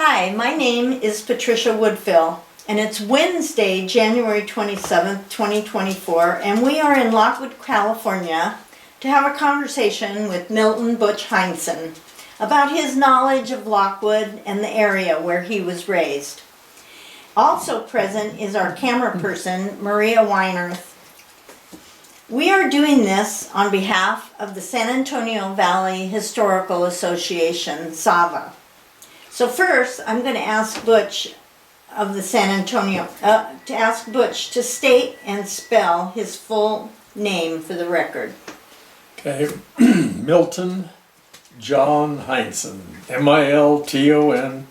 Hi, my name is Patricia Woodfill, and it's Wednesday, January 27th, 2024, and we are in Lockwood, California to have a conversation with Milton Butch Heinsen about his knowledge of Lockwood and the area where he was raised. Also present is our camera person, Maria Weinerth. We are doing this on behalf of the San Antonio Valley Historical Association, SAVHA. So first, I'm going to ask Butch of the San Antonio, to state and spell his full name for the record. Okay, Milton John Heinsen, M-I-L-T-O-N,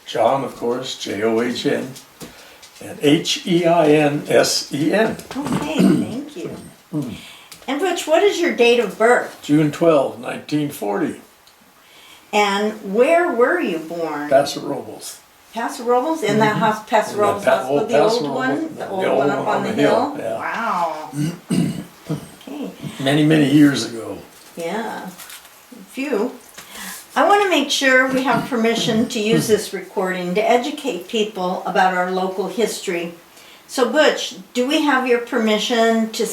John, of course, J-O-H-N, and H-E-I-N-S-E-N. Okay, thank you. And Butch, what is your date of birth? June 12, 1940. And where were you born? Paso Robles. Paso Robles? In that house, Paso Robles hospital, the old one? The old one up on the hill? Yeah. Wow. Okay. Many, many years ago. Yeah, a few. I want to make sure we have permission to use this recording to educate people about our local history. So Butch, do we have your permission to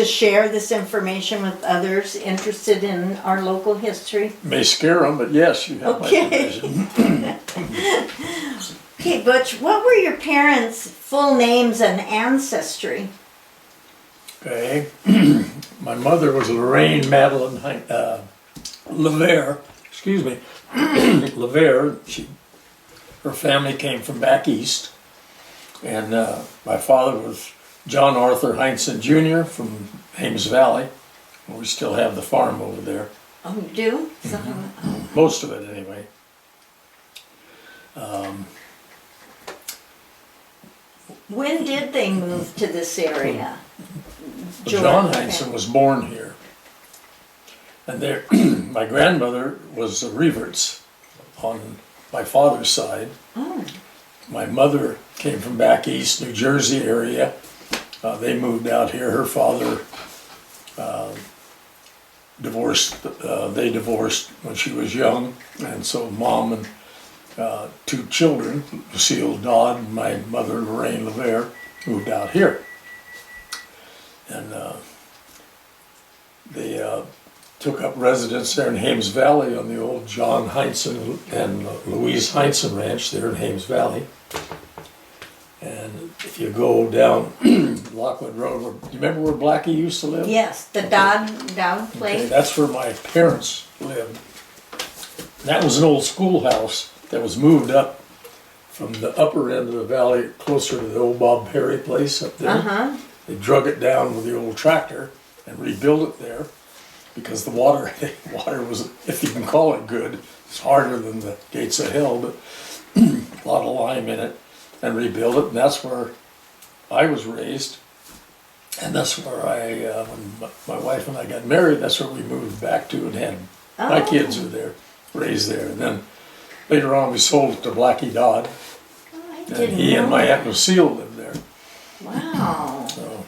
share this information with others interested in our local history? May scare them, but yes, you have my permission. Okay, Butch, what were your parents' full names and ancestry? Okay, my mother was Lorraine Madeline LeVere, excuse me, LeVere. Her family came from back east, and my father was John Arthur Heinsen Jr. from Ames Valley. We still have the farm over there. Oh, you do? Most of it, anyway. When did they move to this area? John Heinsen was born here. And there, my grandmother was a Reverts on my father's side. Oh. My mother came from back east, New Jersey area. They moved out here. Her father divorced. They divorced when she was young, and so Mom and two children, Lucille Dodd and my mother Lorraine LeVere, moved out here. And they took up residence there in Ames Valley on the old John Heinsen and Louise Heinsen Ranch there in Ames Valley. And if you go down Lockwood Road, do you remember where Blackie used to live? Yes, the Dodd place. Okay, that's where my parents lived. That was an old schoolhouse that was moved up from the upper end of the valley closer to the old Bob Perry place up there. They drug it down with the old tractor and rebuilt it there because the water was, if you can call it good, it's harder than the gates of hell, but a lot of lime in it. And rebuild it, and that's where I was raised, and that's where when my wife and I got married, that's where we moved back to and had my kids were there, raised there, and then later on we sold it to Blackie Dodd, and he and my Aunt Lucille lived there. Wow. So,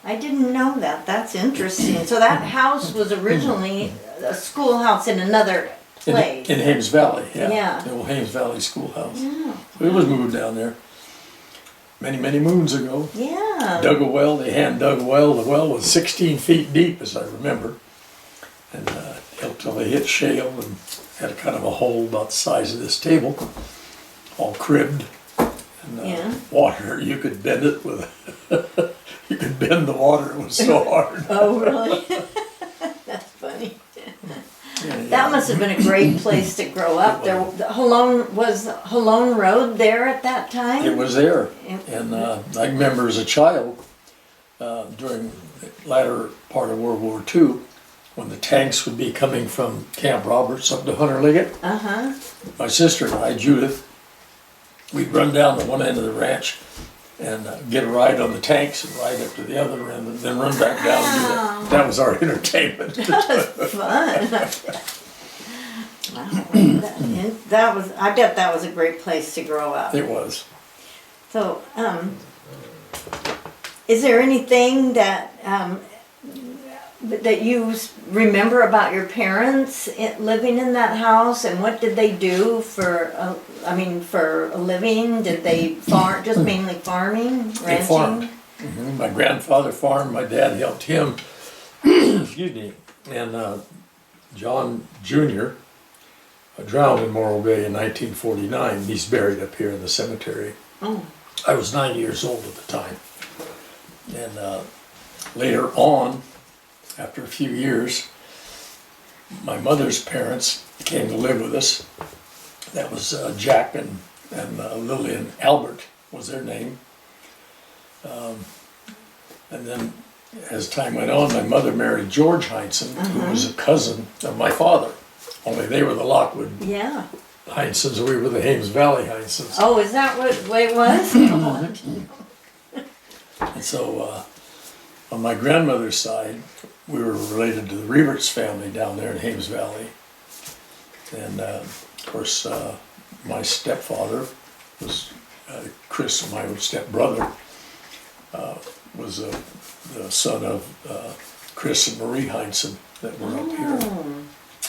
I didn't know that. That's interesting. So that house was originally a schoolhouse in another place. In Ames Valley, yeah. The old Ames Valley schoolhouse. Yeah. It was moved down there many, many moons ago. Yeah. Dug a well, they hand dug a well. The well was 16 feet deep, as I remember. And until they hit shale and had a kind of a hole about the size of this table, all cribbed. And water, you could bend it with, you could bend the water, it was so hard. Oh, really? That's funny. That must have been a great place to grow up. There, was Halone Road there at that time? It was there, and I remember as a child during the latter part of World War II, when the tanks would be coming from Camp Roberts up to Hunter Liggett. My sister and I, Judith, we'd run down to one end of the ranch and get a ride on the tanks and ride up to the other end and then run back down and do that. That was our entertainment. That was fun. Wow. I bet that was a great place to grow up. It was. So, is there anything that that you remember about your parents living in that house, and what did they do for a living? Did they farm, just mainly farming, ranching? They farmed. My grandfather farmed, my dad helped him, excuse me, and John Jr. Drowned in Morro Bay in 1949. He's buried up here in the cemetery. Oh. I was 9 years old at the time. And later on, after a few years, my mother's parents came to live with us. That was Jack and Lillian Albert was their name. And then as time went on, my mother married George Heinsen, who was a cousin of my father. Only they were the Lockwood Heinsens, we were the Hames Valley Heinsens. Oh, is that what it was? And so on my grandmother's side, we were related to the Reverts family down there in Hames Valley. And of course, my stepfather was Chris, my stepbrother, was the son of Chris and Marie Heinsen that were up here.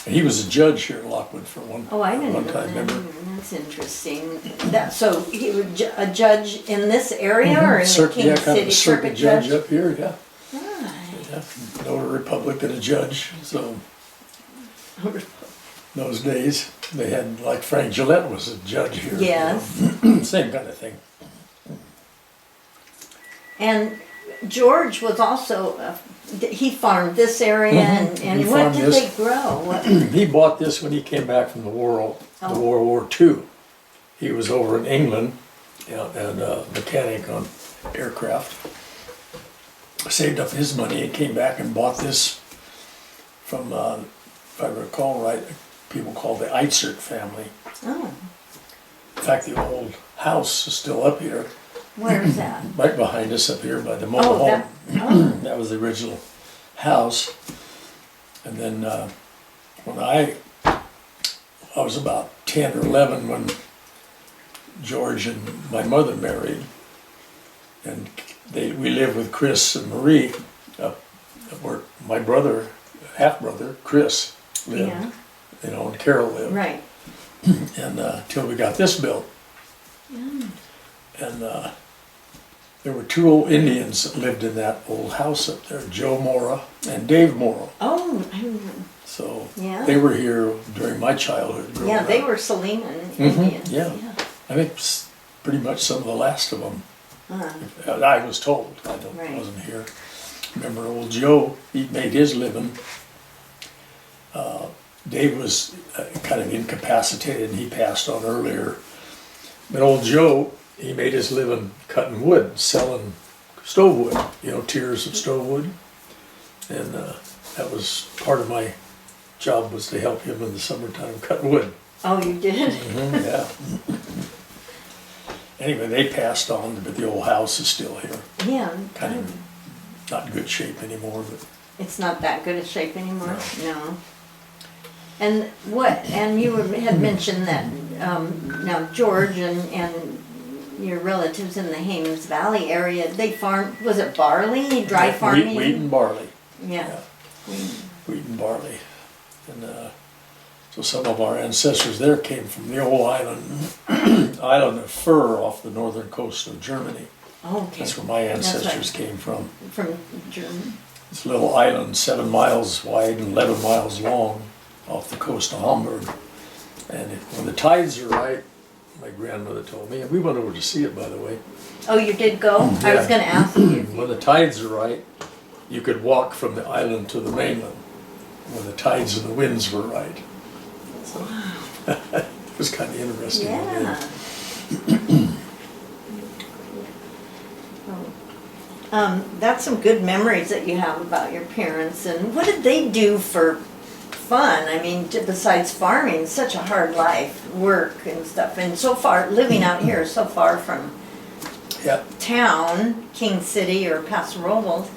And he was a judge here in Lockwood for one time. Remember? That's interesting. So he was a judge in this area or in the King kind of City a circuit judge up here, yeah. Right. Notary public and a judge, so those days they had, like Frank Gillette was a judge here. Yes. Same kind of thing. And George was also, he farmed this area and what did they grow? He bought this when he came back from the World War II. He was over in England and a mechanic on aircraft. Saved up his money and came back and bought this from, if I recall right, people called the Eitzert family. Oh. In fact, the old house is still up here. Where is that? Right behind us up here by the mobile home. That was the original house. And then when I was about 10 or 11 when George and my mother married. And we lived with Chris and Marie up where my brother, half-brother, Chris, lived. And Carol lived. Right. And till we got this built. And there were two old Indians that lived in that old house up there, Joe Mora and Dave Mora. Oh, so they were here during my childhood. Yeah, they were Salinan Indians. Yeah. I think pretty much some of the last of them. I was told. I wasn't here. Remember old Joe, he made his living. Dave was kind of incapacitated and he passed on earlier. But old Joe, he made his living cutting wood, selling stove wood, tiers of stove wood. And that was part of my job, was to help him in the summertime cut wood. Oh, you did? Yeah. Anyway, they passed on, but the old house is still here. Yeah. Kind of not in good shape anymore, but. It's not that good a shape anymore? No. And you had mentioned that now George and your relatives in the Hames Valley area, they farm, was it barley, dry farming? Wheat and barley. Yeah. Wheat and barley. And so some of our ancestors there came from the old island of Fur off the northern coast of Germany. Oh, okay. That's where my ancestors came from. From Germany. This little island, 7 miles wide and 11 miles long, off the coast of Hamburg. And when the tides are right, my grandmother told me, and we went over to see it, by the way. Oh, you did go? Yeah. I was going to ask you. When the tides are right, you could walk from the island to the mainland when the tides and the winds were right. Wow. It was kind of interesting. Yeah. That's some good memories that you have about your parents. And what did they do for fun? I mean, besides farming, such a hard life, work and stuff. And so far, living out here, so far from town, King City or Paso Robles,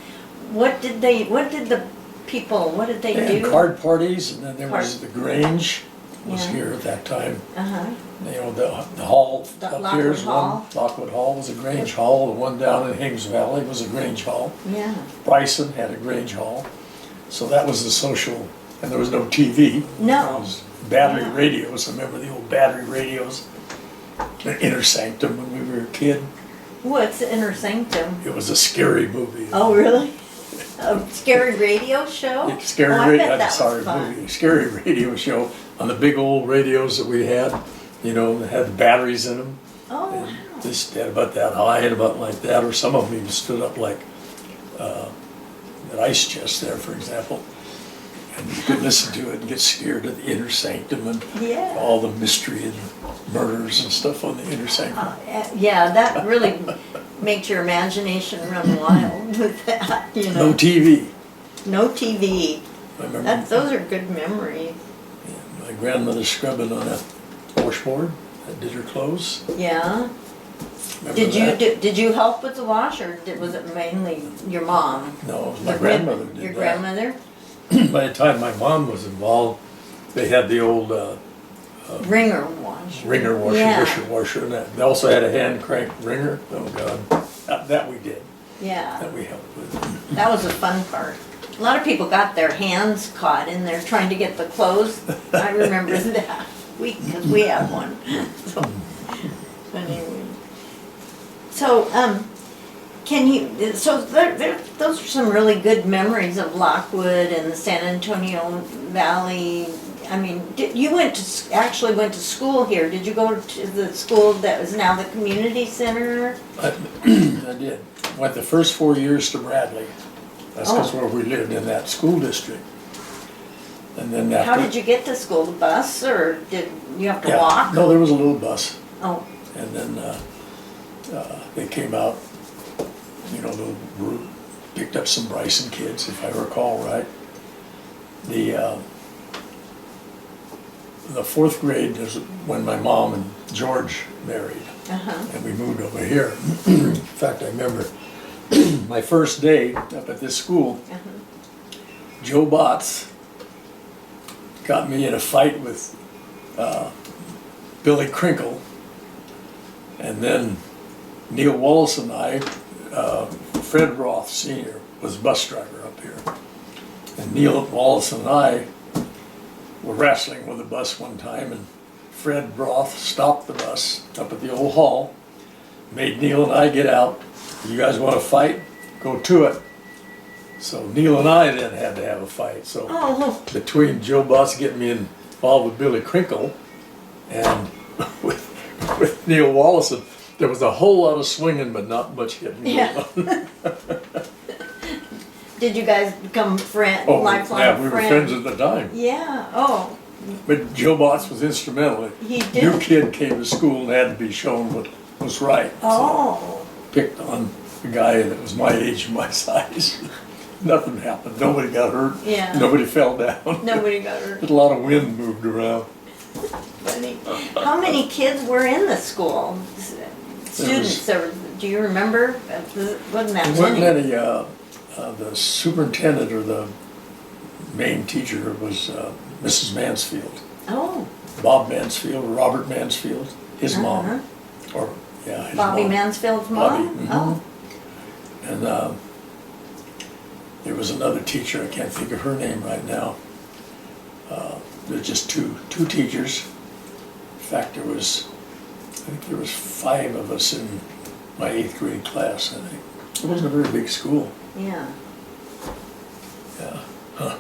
what did they do? They had card parties, and then there was the Grange was here at that time. The hall up here is one. Lockwood Hall was a Grange Hall. The one down in Hames Valley was a Grange Hall. Yeah. Bryson had a Grange Hall. So that was the social, and there was no TV. No. It was battery Yeah. radios. I remember the old battery radios. The Inner Sanctum when we were a kid. What's the Inner Sanctum? It was a scary movie. Oh, really? A scary radio show? Scary Oh, I radio. bet that I'm sorry, was fun. movie. Scary radio show on the big old radios that we had. You know, that had the batteries in them. Oh, wow. And they stood about that high and about like that, or some of them even stood up like an ice chest there, for example. And you could listen to it and get scared of the Inner Sanctum and Yeah. all the mystery and murders and stuff on the Inner Sanctum. Yeah, that really makes your imagination run wild with that, you know. No TV. No TV. I remember Those are good memories. my grandmother scrubbing on a washboard that did her clothes. Yeah. Remember Did you that? did you help with the wash, or was it mainly your mom? No, it was my Your grandmother did Your that. grandmother? By the time my mom was involved, they had the old Ringer wash. wringer washer, Yeah. wisher washer, and that. They also had a hand crank wringer. Oh God, that we did. Yeah. That we helped with. That was the fun part. A lot of people got their hands caught in there trying to get the clothes. I remember that. Because we had one. So, anyway. So, can you, so those are some really good memories of Lockwood and the San Antonio Valley. I mean, you actually went to school here. Did you go to the school that is now the community center? I did. Went the first 4 years to Bradley. That's Oh. where we lived in that school district. And then after. How did you get to school? The bus, or did you have to Yeah. walk? No, there was a little bus. Oh, And then they came out, you know, picked up some Bryson kids, if I recall right. The fourth grade is when my mom and George married, uh-huh. and we moved over here. In fact, I remember my first day up at this school, Joe Botts got me in a fight with Billy Crinkle, and then Neil Wallace and I, Fred Roth Sr. was bus driver up here. And Neil Wallace and I were wrestling with the bus one time, and Fred Roth stopped the bus up at the old hall, made Neil and I get out. You guys want to fight? Go to it. So Neil and I then had to have a fight. So Oh, between Joe Botts getting me involved with Billy Crinkle and with Neil Wallace, there was a whole lot of swinging, but not much hitting. Yeah. Did you guys become Oh, lifelong yeah, we were friends? friends at the time. Yeah. Oh, But Joe Botts was instrumental. He did. New kid came to school and had to be shown what was right. So oh. picked on a guy that was my age and my size. Nothing happened. Nobody got hurt. Yeah. Nobody fell down. Nobody got hurt. A lot of wind moved around. Funny. How many kids were in the school? Students. Do you remember? Wasn't that There wasn't many? any, the superintendent or the main teacher was Mrs. Mansfield. Oh. Bob Mansfield, or Robert Mansfield, his mom. Or, yeah, his Bobby mom. Mansfield's Bobby, mom? mhm. Oh. And there was another teacher, I can't think of her name right now. There's just two teachers. In fact, I think there was 5 of us in my 8th grade class, I think. It wasn't a very big school. Yeah. Yeah. Huh.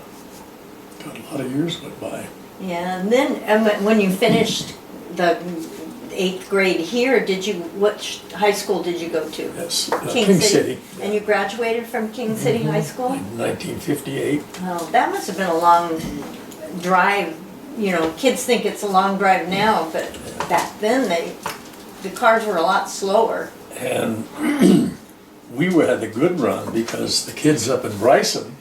God, a lot of years went by. Yeah, and then when you finished the 8th grade here, which high school did you go to? Yes, King City. And you graduated from King City High School? In 1958. Oh, that must have been a long drive. You know, kids think it's a long drive now, but back then the cars were a lot slower. And we had the good run because the kids up in Bryson,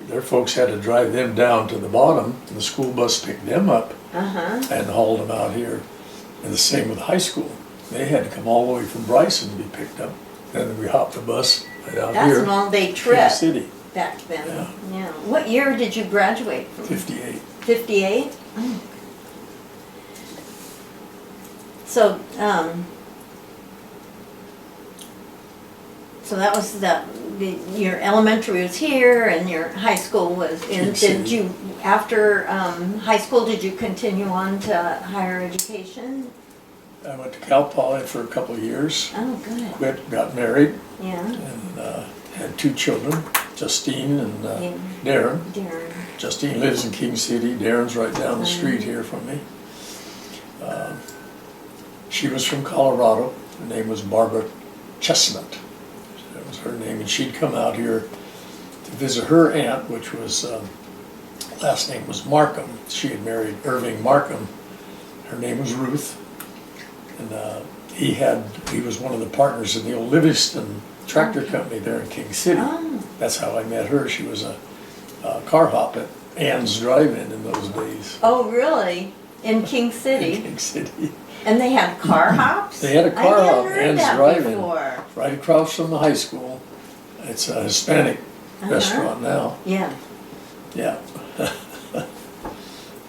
their folks had to drive them down to the bottom, and the school bus picked them up and hauled them out here. And the same with high school. They had to come all the way from Bryson to be picked up. And then we hopped the bus right out That's here. an all-day King trip City, back then. Yeah. Yeah. What year did you graduate from? 58. 58? Oh. So, so that was your elementary was here and your high school was in, did you, after high school, did you continue on to higher education? I went to Cal Poly for a couple of years. Oh, good. Quit, got married, Yeah. and had 2 children, Justine and Yeah. Darren. Darren. Justine lives in King City. Darren's right down the street here from me. She was from Colorado. Her name was Barbara Chestnut. That was her name, and she'd come out here to visit her aunt, which was, last name was Markham. She had married Irving Markham. Her name was Ruth. And he was one of the partners in the old Livingston tractor company there in King City. Oh. That's how I met her. She was a car hop at Ann's Drive-In in those days. Oh, really? In King City? In King City. And they had car hops? They had a car hop, Ann's Ann's Drive-In, before. right across from the high school. It's a Hispanic restaurant now. Yeah. Yeah.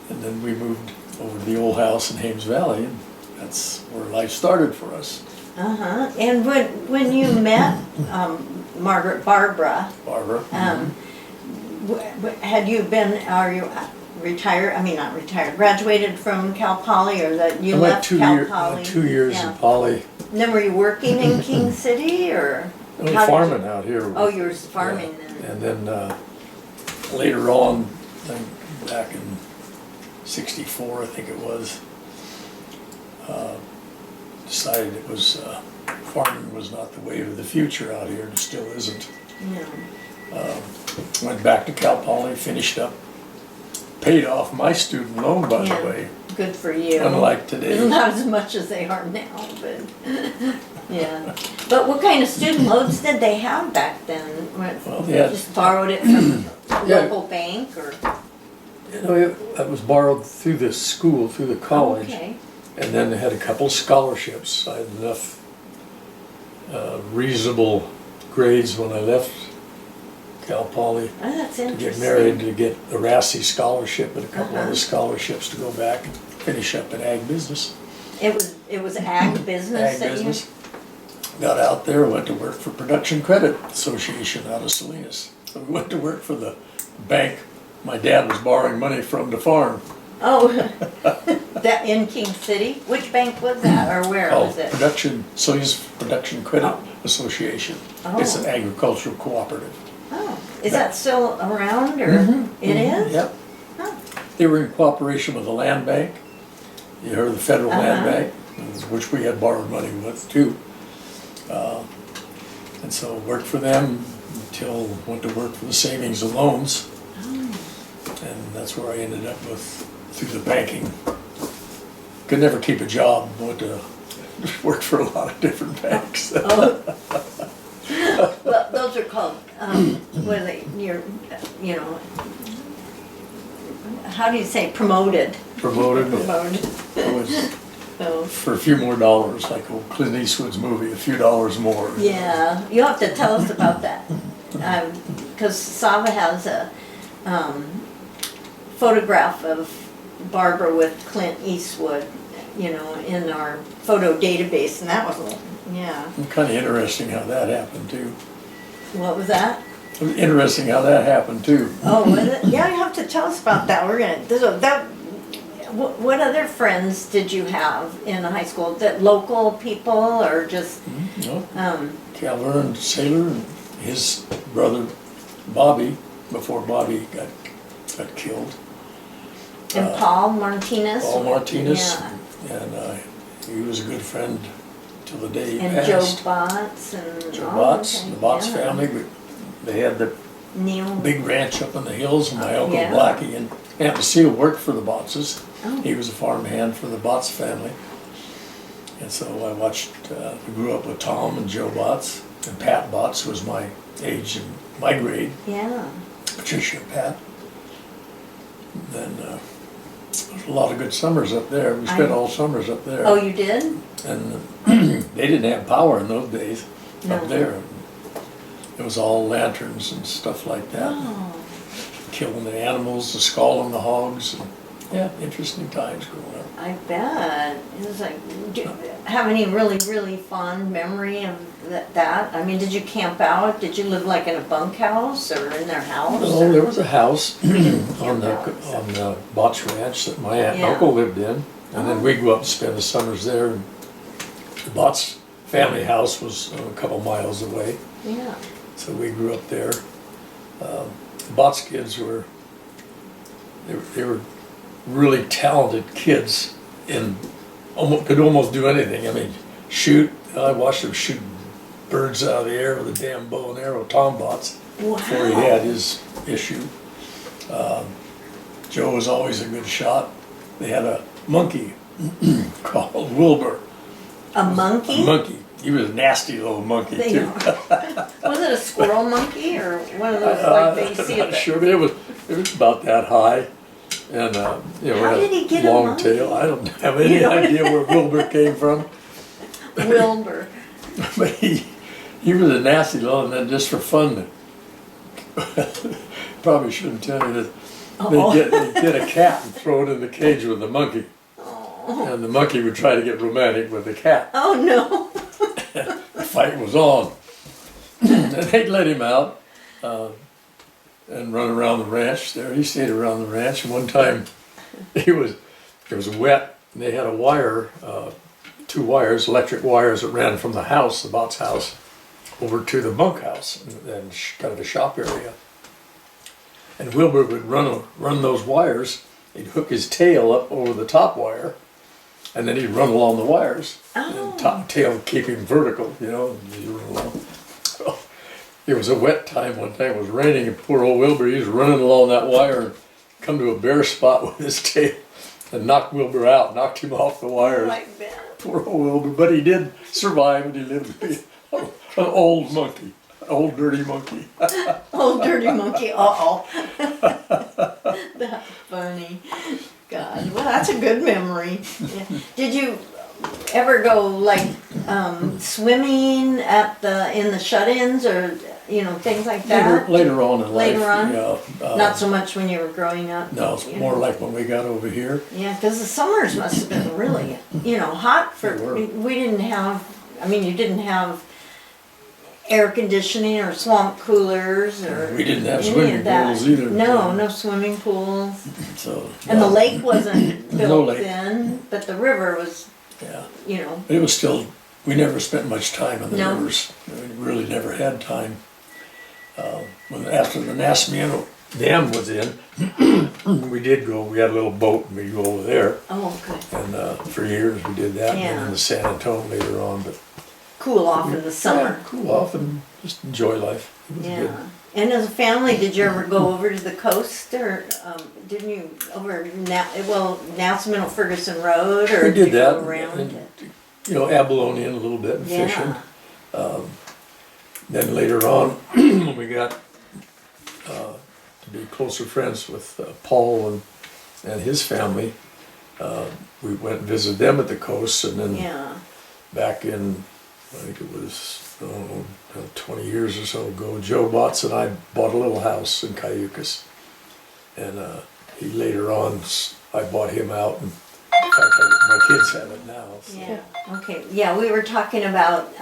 And then we moved over to the old house in Hames Valley, and that's where life started for us. Uh-huh. And when you met Barbara, Barbara. had you been, are you retired, I mean not retired, graduated from Cal Poly, or that you left Cal Poly? I went 2 years in Poly. And then were you working in King City, or? I was how did farming you- out here. Oh, you were farming Yeah. then. And then later on, I think back in '64, I think it was, decided it was, farming was not the way of the future out here, and still isn't. Yeah. Went back to Cal Poly, finished up, paid off my student loan, by Yeah. the way, Good for you. unlike today. Not as much as they are now, but, yeah. But what kind of student loans did they have back then? Well, they had- Just borrowed it from a Yeah. local bank, or? You know, it was borrowed through the school, through the college. Okay. And then they had a couple scholarships. I had enough reasonable grades when I left Cal Poly Oh, that's to interesting. get married, to get the RASI scholarship and a couple Uh-huh. other scholarships to go back and finish up in ag business. It was ag business Ag that business. Got out there, went to work for Production Credit Association out of Salinas. So we went to work for the bank my dad was borrowing money from to farm. Oh, that in King City? Which bank was that, or where was it? Salinas Production Credit Association. It's an Oh. agricultural cooperative. Oh, is that still around, or it is? Yep. Huh. They were in cooperation with the land bank. You heard of the Federal Land Uh-huh. Bank, which we had borrowed money with too. And so worked for them until went to work for the Savings and Loans. And that's where I ended up with, through the banking. Could never keep a job, went to work for a lot of different banks. Oh. Well, those are called, what are they, how do you say, promoted? Promoted. Promoted. It was So, for a few more dollars, like old Clint Eastwood's movie, a few dollars more. yeah, you'll have to tell us about that. Because SAVHA has a photograph of Barbara with Clint Eastwood, in our photo database, and that was, yeah. Kind of interesting how that happened too. What was that? Interesting how that happened too. Oh, was it? Yeah, you have to tell us about that. What other friends did you have in high school? That local people, or just, No. Calvert Sailor and his brother Bobby, before Bobby got killed. and Paul Martinez? Paul Martinez. Yeah. And he was a good friend till the day he And Joe passed. Botts and. Joe oh, Botts, okay, the Botts yeah. family. They had the Neil. big ranch up in the hills, and my uncle Yeah. Blackie and Aunt Lucille worked for the Bottses. Oh. He was a farmhand for the Botts family. And so I watched, we grew up with Tom and Joe Botts, and Pat Botts was my age and my grade, Yeah. Patricia and Pat. Then there was a lot of good summers up there. We spent all summers up there. Oh, you did? And they didn't have power in those days No. up there. It was all lanterns and stuff like that. Oh. Killing the animals, scalding the hogs. And Yeah, interesting times growing up. I bet. It was like, do you have any really, really fond memory of that? I mean, did you camp out? Did you live like in a bunkhouse or in their house? No, or- there was a house on out, the Butch Ranch that my aunt and Yeah. uncle lived in. And then we'd go up and spend the summers there. And the Butch family house was a couple miles away. Yeah. So we grew up there. The Butch kids they were really talented kids and could almost do anything. I mean, shoot. I watched him shoot birds out of the air with a damn bow and arrow tombots before he had his issue. Joe was always a good shot. They had a monkey called Wilbur. A monkey? A monkey. He was a nasty little monkey They too. Was it a squirrel monkey or one of those like they see I'm at not sure, but it was about that high. And you know, How had did he get a long monkey? tail. I don't have any You don't- idea where Wilbur came from. Wilbur. But he was a nasty little, and then just for fun, probably shouldn't tell you this. They'd get a cat and throw it in the cage with the monkey. And the monkey would try to get romantic with the cat. Oh no. The fight was on. And they'd let him out and run around the ranch there. He stayed around the ranch. And one time it was wet, and they had a wire, two wires, electric wires that ran from the house, the Bott's house, over to the bunkhouse and kind of a shop area. And Wilbur would run those wires. He'd hook his tail up over the top wire, and then he'd run along the wires. Oh. And top tail keep him vertical, you know. And he'd run along. It was a wet time one time. It was raining, and poor old Wilbur, he was running along that wire and come to a bare spot with his tail and knocked Wilbur out, knocked him off the wires. Like that. Poor old Wilbur, but he did survive, and he lived to be an old monkey, old dirty monkey. Old dirty monkey. Uh-oh. That's funny. God, well, that's a good memory. Yeah. Did you ever go like swimming in the shut-ins or things like that? Later on in life. Later on? Yeah, Not so much when you were growing up. No, it's more like when we got over here. Yeah, because the summers must have been really, hot for. They were. We didn't have. I mean, you didn't have air conditioning or swamp coolers or. We didn't have any swimming of that. pools either. No, no swimming pools. So. And the lake wasn't built lake. then, but the river was. Yeah. But it was still. We never spent much time on the No. rivers. We really never had time. After the Nasmiano Dam was in, we did go. We had a little boat, and we'd go over there. Oh, good. And for years we did that. Yeah. And then the San Antonio later on, but. Cool off in the summer. Yeah, cool off and just enjoy life. It was good. Yeah. And as a family, did you ever go over to the coast, or didn't you over Nasmino Ferguson Road, or We did you that. go around? And, Abalonian a little bit and fishing. Then later on, when we got to be closer friends with Paul and his family, we went and visited them at the coast, and then back in, I think it was 20 years or so ago, Joe Botts and I bought a little house in Cayucas, and he later on, I bought him out, and in fact, my kids have it now. So. Yeah. Okay. Yeah, we were talking about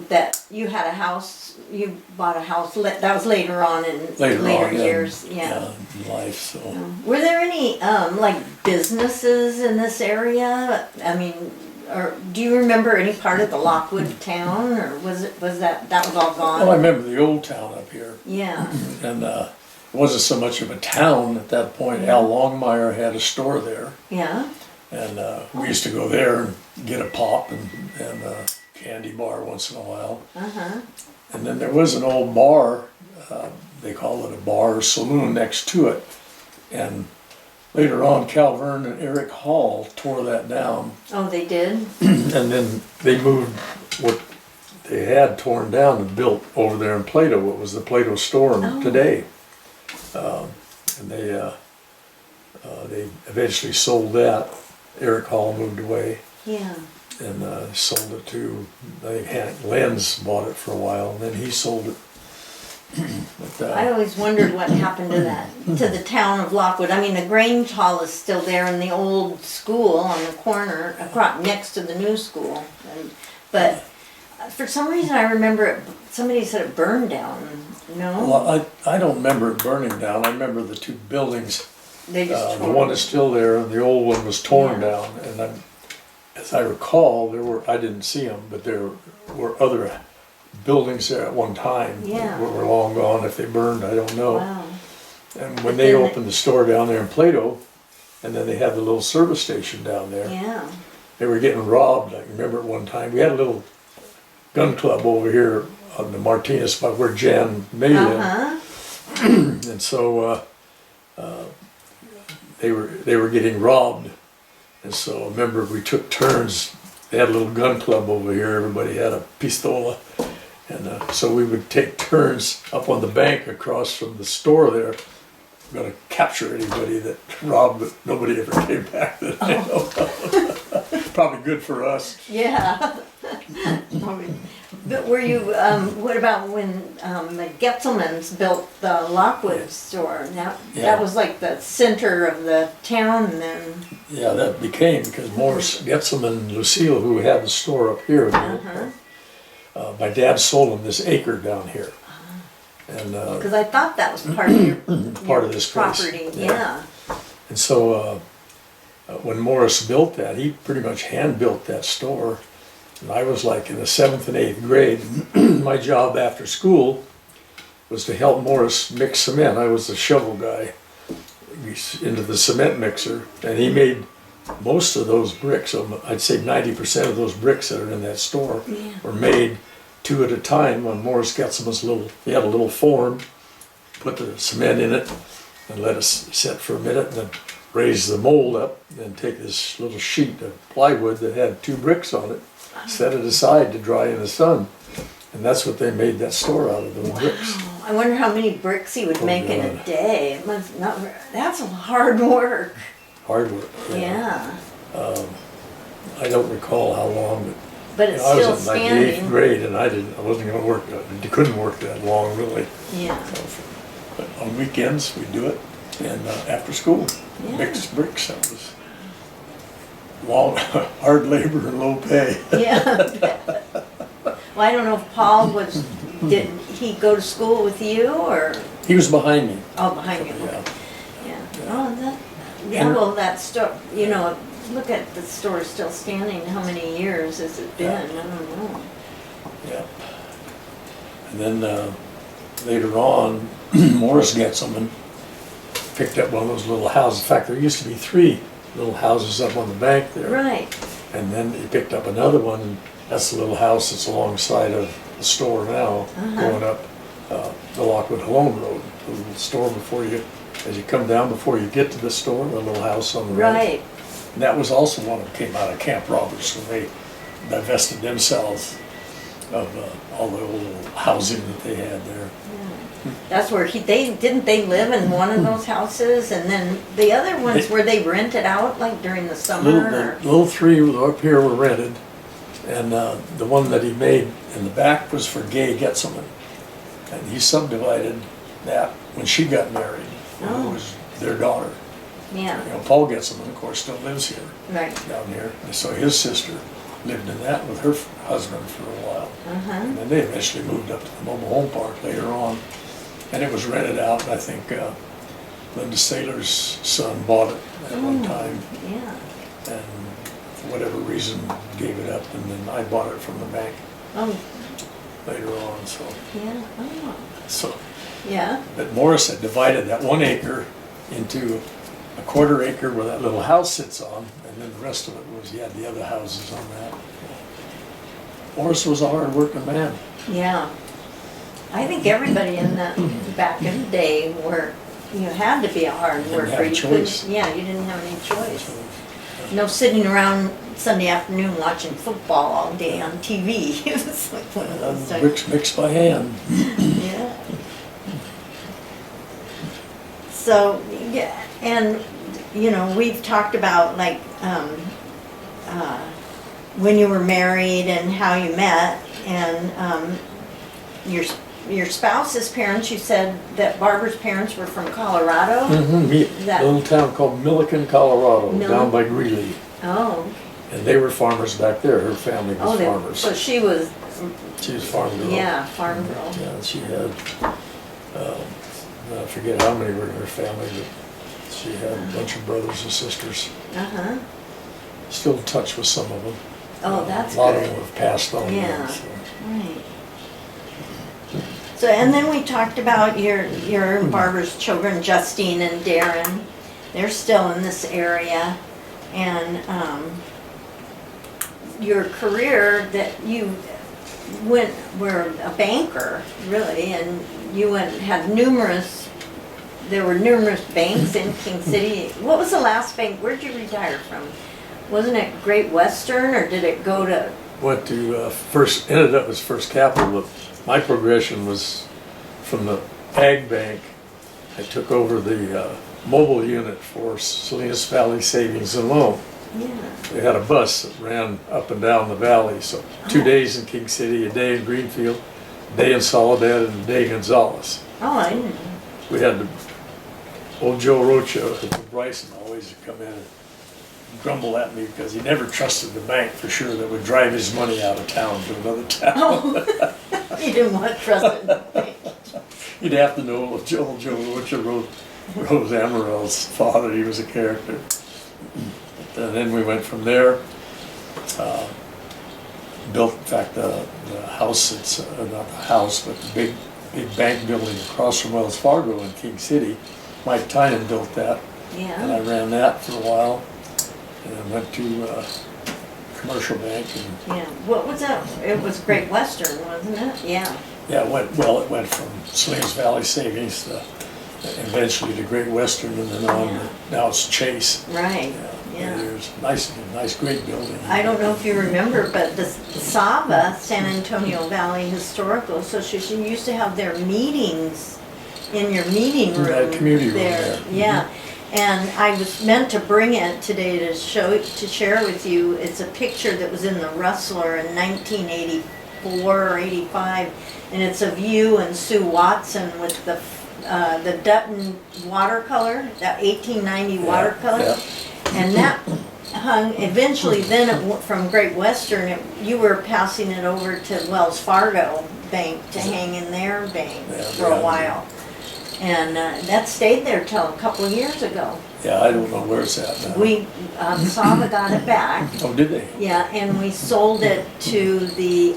that you had a house. You bought a house. That was later on in later years. Yeah. In life. So. Were there any like businesses in this area? I mean, or do you remember any part of the Lockwood town, or was that was all gone? Well, I remember the old town up here. Yeah. And it wasn't so much of a town at that point. Al Longmire had a store there. Yeah. And we used to go there and get a pop and a candy bar once in a while. Uh-huh. And then there was an old bar, they call it a bar or saloon next to it. And later on, Calvern and Eric Hall tore that down. Oh, they did? And then they moved what they had torn down and built over there in Plato, what was the Plato store today. And they eventually sold that. Eric Hall moved away. Yeah. And sold it to, I think Hank Lenz bought it for a while, and then he sold it. But, I always wondered what happened to that, to the town of Lockwood. I mean, the Grange Hall is still there in the old school on the corner, across, next to the new school. But for some reason I remember it, somebody said it burned down, no? well, I don't remember it burning down. I remember the two buildings. They just The tore one it. is still there, and the old one was torn Yeah. down. And as I recall, I didn't see them, but there were other buildings there at one time. Yeah. That were long gone. If they burned, I don't know. Wow. And But when they then opened the store down there in Plato, and then they had the little service station down there, Yeah. they were getting robbed. I remember at one time, we had a little gun club over here on the Martinez spot where Jan made it. Uh-huh. And so they were getting robbed. And so I remember we took turns. They had a little gun club over here. Everybody had a pistola. And so we would take turns up on the bank across from the store there. We're going to capture anybody that robbed, but nobody ever came back that I know of. Probably good for us. Yeah. But were you, what about when the Getzelmans built the Lockwood store? Now, Yeah. that was like the center of the town and then, Yeah, that became, because Morris Getzelman and Lucille, who had the store up here, my dad sold them this acre down here. And because I thought that was part of your, part your of this place. property, Yeah. yeah. And so when Morris built that, he pretty much hand built that store. And I was like in the 7th and 8th grade. My job after school was to help Morris mix cement. I was the shovel guy into the cement mixer, and he made most of those bricks. I'd say 90% of those bricks that are in that store Yeah. were made 2 at a time on Morris Getzelman's he had a little form, put the cement in it, and let it set for a minute, and then raise the mold up, and take this little sheet of plywood that had 2 bricks on it, set it aside to dry in the sun. And that's what they made that store out of, those bricks. Oh, I wonder how many bricks he would Oh, make in a God. day. It must not, that's hard work. Hard work. Yeah. I don't recall how long, But but it's I still was in like the 8th standing. grade, and I wasn't going to work. I couldn't work that long, really. Yeah. But on weekends, we'd do it, and after school, Yeah. mix bricks. That was long, hard labor and low pay. Yeah. Well, I don't know if Paul did he go to school with you or, He was behind me. oh, behind you? Yeah. Yeah. Oh, well, that store, you know, look at the store still standing. How many years has it been? I don't know. Yeah. And then later on, Morris Getzelman picked up one of those little houses. In fact, there used to be 3 little houses up on the bank there. Right. And then he picked up another one, and that's the little house that's alongside of the store now, going up the Lockwood Halone Road. The little store as you come down before you get to the store, the little house on the right. Right. And that was also one that came out of Camp Roberts when they divested themselves of all the old housing that they had there. That's where didn't they live in one of those houses, and then the other ones were they rented out like during the summer? The little 3 up here were rented, and the one that he made in the back was for Gay Getzelman. And he subdivided that when she got married, Oh. who was their daughter. Yeah. You know, Paul Getzelman, of course, still lives here, Right. down here. And so his sister lived in that with her husband for a while. And then they eventually moved up to the mobile home park later on. And it was rented out, and I think Linda Saylor's son bought it at one time, Yeah. and for whatever reason gave it up, and then I bought it from the bank Oh, later on, so. yeah. Oh. So, Yeah. but Morris had divided that 1 acre into a 1/4 acre where that little house sits on, and then the rest of it was, you had the other houses on that. Morris was a hard-working man. Yeah. I think everybody in back in the day you had to be a hard Didn't worker. have a You choice. couldn't- Yeah, you didn't have any choice. So, No sitting around Sunday afternoon watching football all day on TV. It was like one of those times. bricks mixed by hand. Yeah. So, yeah, and, you know, we've talked about like, when you were married and how you met, and, your spouse's parents, you said that Barbara's parents were from Colorado? Mm-hmm. That- A little town called Milton, Colorado, down by Greeley. Oh. And they were farmers back there. Her family was farmers. So she was, farm girl. yeah, farm girl. Yeah, and she had, I forget how many were in her family, but she had a bunch of brothers and sisters. Uh-huh. Still in touch with some of them. Oh, that's good. A lot good. of them have passed on. Yeah. Now, so. Right. So, and then we talked about your and Barbara's children, Justine and Darren. They're still in this area. And your career that you were a banker, really, and you had there were numerous banks in King City. What was the last bank? Where'd you retire from? Wasn't it Great Western, or did it go to? Went to ended up as First Capital. My progression was from the Ag Bank. I took over the mobile unit for Salinas Valley Savings and Loan. Yeah. They had a bus that ran up and down the valley, so 2 days in King City, a day in Greenfield, a day in Soledad, and a day in Gonzales. Oh, I didn't know. We had old Joe Rocha from Bryson always would come in and grumble at me because he never trusted the bank for sure that would drive his money out of town to another town. Oh, you didn't want to trust in the bank. You'd have to know Joe Rocha, Rose Amaril's father. He was a character. And then we went from there. Built, in fact, the house. It's not the house, but the big bank building across from Wells Fargo in King City. Mike Tynan built that, and I Yeah. ran that for a while, and then went to commercial bank. And Yeah. What was that? It was Great Western, wasn't it? Yeah. yeah, it went from Salinas Valley Savings to eventually to Great Western, and then on. Yeah. Now it's Chase. Right. Yeah. There's nice, great building. I don't know if you remember, but the SAVHA, San Antonio Valley Historical Association, used to have their meetings in your meeting room. That community room there. Yeah. And I was meant to bring it today to share with you. It's a picture that was in the Rustler in 1984 or 85, and it's of you and Sue Watson with the Dutton watercolor, that 1890 watercolor. Yeah. And that hung, eventually then from Great Western, you were passing it over to Wells Fargo Bank to hang in their bank for a while. And that stayed there till a couple of years ago. Yeah, I don't know where it's at now. We, SAVHA got it back. Oh, did they? Yeah, and we sold it to the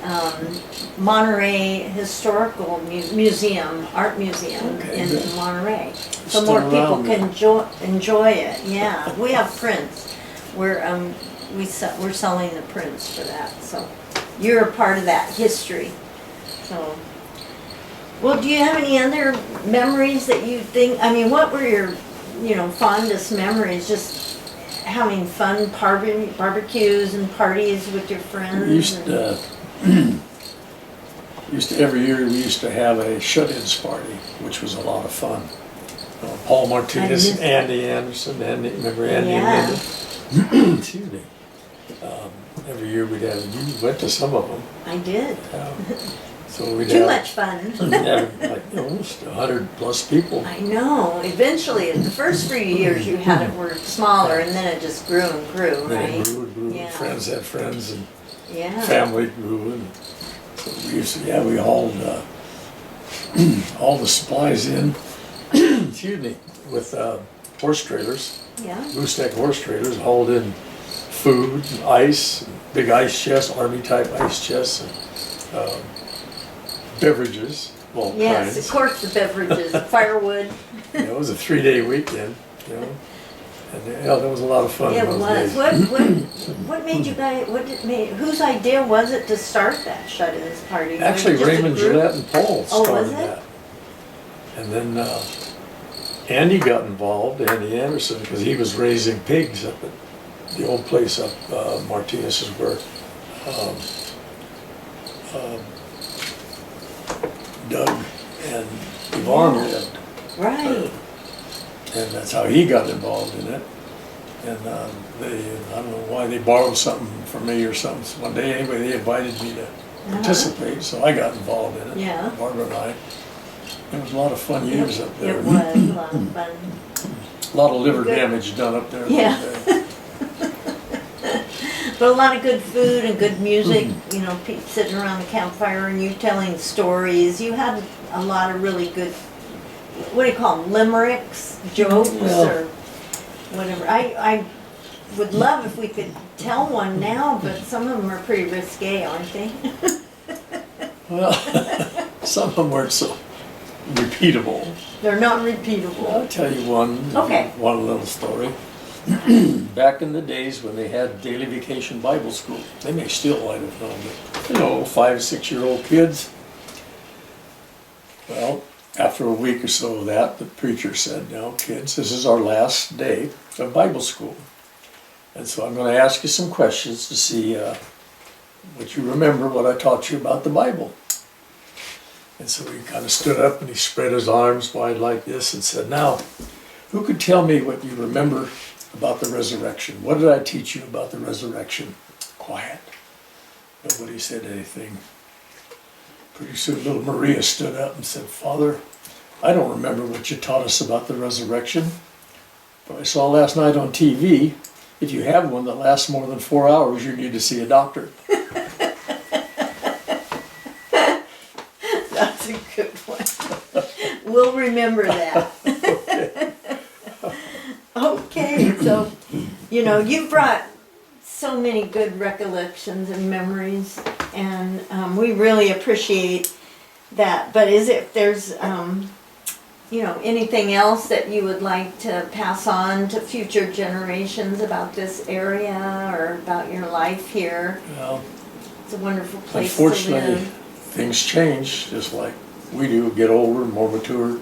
Monterey Historical Museum, Art Museum in Monterey. So Still more people around can enjoy it, yeah. We have prints. We're selling the prints for that, so you're a part of that history. So, well, do you have any other memories that you think, I mean, what were your, fondest memories? Just having fun barbecues and parties with your friends? We used to every year we used to have a shut-ins party, which was a lot of fun. Paul Martinez, Andy Anderson, remember Andy and Linda? Excuse me. Every year we'd have, you went to some of them. I did. So we'd Too have, much fun. we'd have like almost 100 plus people. I know. Eventually, the first few years you had it were smaller, and then it just grew and grew, Then right? it grew. Yeah. Friends had friends, and Yeah. family grew, and so we used to, we hauled all the supplies in, excuse me, with horse trailers, Yeah. goose neck horse trailers, hauled in food, and ice, and big ice chests, army type ice chests, and beverages of all Yes, kinds. of course, the beverages, firewood. It was a 3-day weekend, and that was a lot of fun. Yeah, in it those was. days. What made you guys? Whose idea was it to start that shut-ins party? Actually, Was it just a Raymond group? Gillette and Paul Oh, was started it? that. And then Andy got involved, Andy Anderson, because he was raising pigs up at the old place up Martinez's where Doug and Yvonne lived. Right. And that's how he got involved in it. And I don't know why they borrowed something from me or something. So one day, anyway, they invited me to participate, so I got involved in it. Yeah. Barbara and I. It was a lot of fun years up there. It was a lot of fun. A lot of liver Good. damage done up there. Yeah. But a lot of good food and good music, you know, sitting around the campfire and you telling stories. You had a lot of really good, what do you call them, limericks, jokes, or whatever. I would love if we could tell one now, but some of them are pretty risque, aren't they? Well, some of them weren't so repeatable. They're not repeatable. I'll tell you one. Okay. One little story. Back in the days when they had daily vacation Bible school, they may still, I don't know, but, you know, 5, 6-year-old kids. Well, after a week or so of that, the preacher said, "Now, kids, this is our last day of Bible school. And so I'm going to ask you some questions to see what you remember, what I taught you about the Bible." And so he kind of stood up and he spread his arms wide like this and said, "Now, who could tell me what you remember about the resurrection? What did I teach you about the resurrection?" Quiet. Nobody said anything. Pretty soon little Maria stood up and said, "Father, I don't remember what you taught us about the resurrection, but I saw last night on TV, if you have one that lasts more than 4 hours, you need to see a doctor." That's a good one. We'll remember that. Okay, so, you know, you brought so many good recollections and memories, and we really appreciate that. But if there's, you know, anything else that you would like to pass on to future generations about this area or about your life here? Well, It's a wonderful place to unfortunately, live. things change, just like we do, get older, more mature.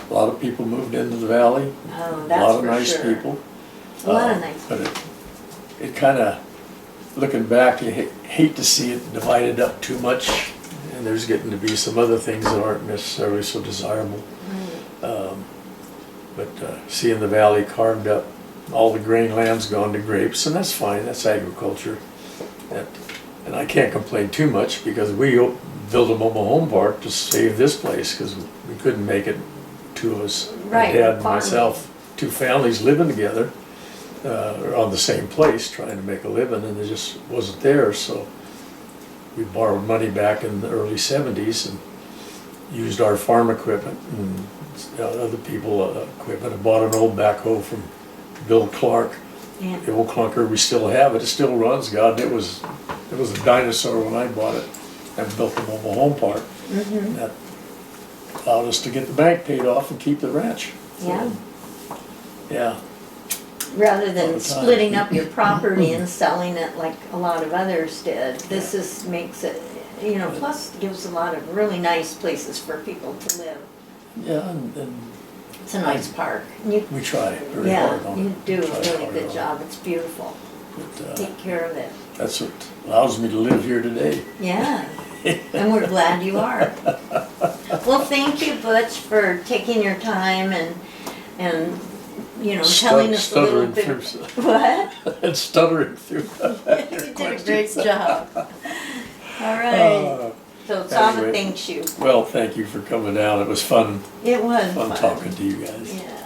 A lot of people moved into the valley. Oh, A that's lot of for nice sure. people. A lot of nice But it kind of, looking back, you hate to see it divided up too much. And there's getting to be some other things that aren't necessarily so desirable. But seeing the valley carved up, all the grain land's gone to grapes, and that's fine, that's agriculture. And I can't complain too much because we built a mobile home park to save this place because we couldn't make it, two of us, Right, my dad and farming. myself, 2 families living together, on the same place trying to make a living, and it just wasn't there. So we borrowed money back in the early 70s and used our farm equipment and other people equipment. I bought an old backhoe from Bill Clark. Yeah. The old clunker, we still have it. It still runs. God, it was a dinosaur when I bought it and built the mobile home park. Mm-hmm. That allowed us to get the bank paid off and keep the ranch. So, Yeah. Yeah. Rather All the than time. splitting up your property and selling it like a lot of others did, this is, makes it, you know, plus gives a lot of really nice places for people to live. Yeah, and It's a nice park. You, we try very hard yeah, on it. you do Try a really hard good on job. It's beautiful. it. But, Take care of it. that's what allows me to live here today. Yeah, and we're glad you are. Well, thank you, Butch, for taking your time and you know, telling us a little bit. Through, What? and stuttering through. You did a great job. All right. So SAVHA anyway. thanks you. Well, thank you for coming down. It was fun It was talking to you guys. Yeah.